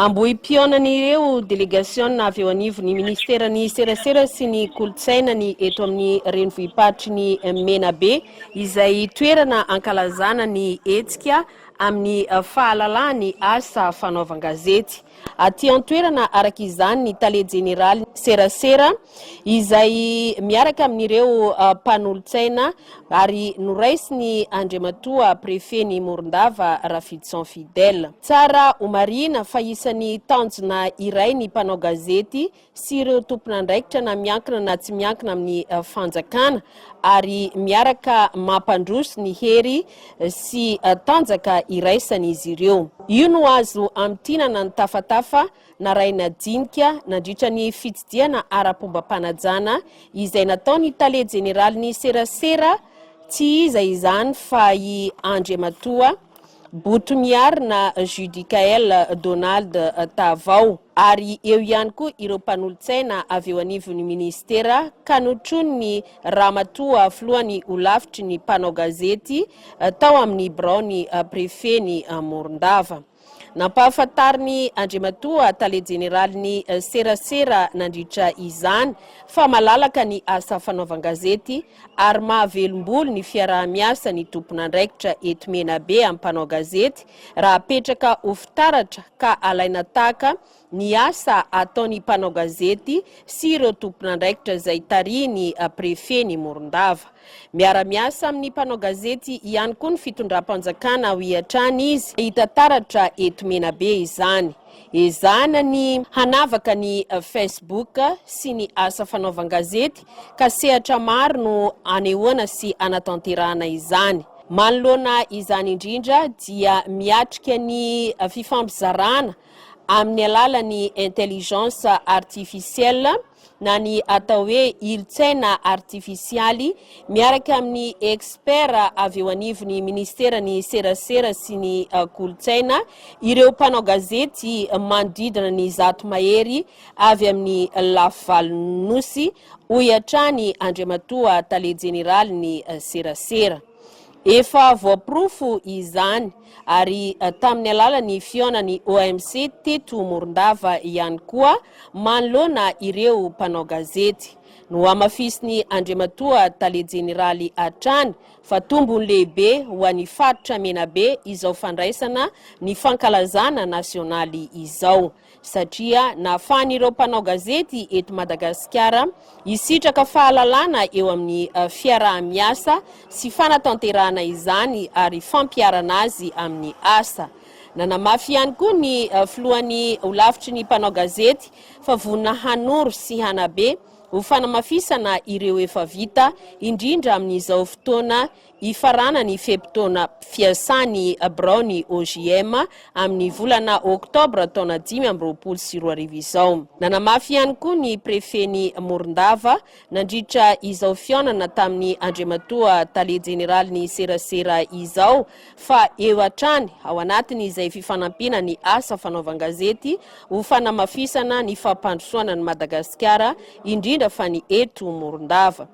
Amboim-pionan'ireo délégation avy eo anivon'ny ministerany serasera sy ny kolotsainany eto amin'ny renivohiparitry ny Menabe izay toerana ankalazana ny hetsika amin'ny fahalalahany asa fanaovan-gazety. Aty an-toerana araka izany ny tale jeneraly serasera izay miaraka amin'ireo mpanolotsaina ary noraisiny andriamatoa prefet ny Morondava Rafidson Fidèle. Tsara omarina fa isan'ny tanjona iray ny mpanao gazety sy ireo tompon'andraikitra na miankina na tsy miankina amin'ny fanjakana ary miaraka mampandroso ny hery sy tanjaka iraisan'izy ireo. Io no azo amtinana ny tafatafa na ray nadinika nandritra ny fitsidihana ara-pombam-panajana izay nataony tale jeneraly ny serasera tsy iza izany fa i andriamatoa botomiarina Judicael Donald Tavao ary eo ihany koa ireo mpanolotsaina avy eo anivon'ny ministera ka notrony ny ramatoa filohany olavitry ny mpanao gazety tao amin'ny braony prefet ny Morondava. Nampahafantariny andriamatoa tale jeneraly ny serasera nandritra izany fa malalaka ny asa fanaovan-gazety ary mahavelom-bolo ny fiaraha-miasa ny tompon'andraikitra eto Menabe amin'ny mpanao gazety raha apetraka ho fitaratra ka alaina tahaka ny asa ataony mpanao gazety sy ireo tompon'andraikitra izay tarihiny prefet ny Morondava. Miara-miasa amin'ny mpanao gazety ihany koa ny fitondram-panjakana ho hiatrany izy hitantaratra eto Menabe izany. Ezana ny hanavaka ny Facebook sy ny asa fanaovan-gazety ka sehatra maro no anehoana sy anatanterahana izany. Manoloana izany indrindra dia miatrika ny fifampizarana amin'ny alalan'ny intelligence artificielle na ny atao hoe ilotsaina artifisialy miaraka amin'ny expert avy eo anivon'ny ministerany serasera sy ny kolotsaina ireo mpanao gazety manodidina ny zato mahery avy amin'ny lafivalonynosy ho hiatrany andriamatoa tale jeneraly ny serasera. Efa voaporofo izany ary tamin'ny alalan'ny fionany OMC teto Morondava ihany koa manoloana ireo mpanao gazety. No amafisiny andriamatoa tale jeneraly hatrany fa tombony lehibe ho an'ny faritra Menabe izao fandraisana ny fankalazana nasionaly izao. Satria nahafahan'ireo mpanao gazety eto Madagasikara hisitraka fahalalana eo amin'ny fiaraha-miasa sy fanatanterahana izany ary fampiarana azy amin'ny asa. Nanamafy ihany koa ny filohany olavitry ny mpanao gazety fa vonina hanoro sy hanabe ho fanamafisana ireo efa vita indrindra amin'izao fotoana ifarana ny feptaona fiasany braony OGM amin'ny volana oktobra taona 2024 izao. Nanamafy ihany koa ny prefet ny Morondava nandritra izao fionana tamin'ny andriamatoa tale jeneraly ny serasera izao fa eo hatrany ao anatiny izay fifanampiana ny asa fanaovan-gazety ho fanamafisana ny fampandrosoana ny Madagasikara indrindra fa ny eto Morondava.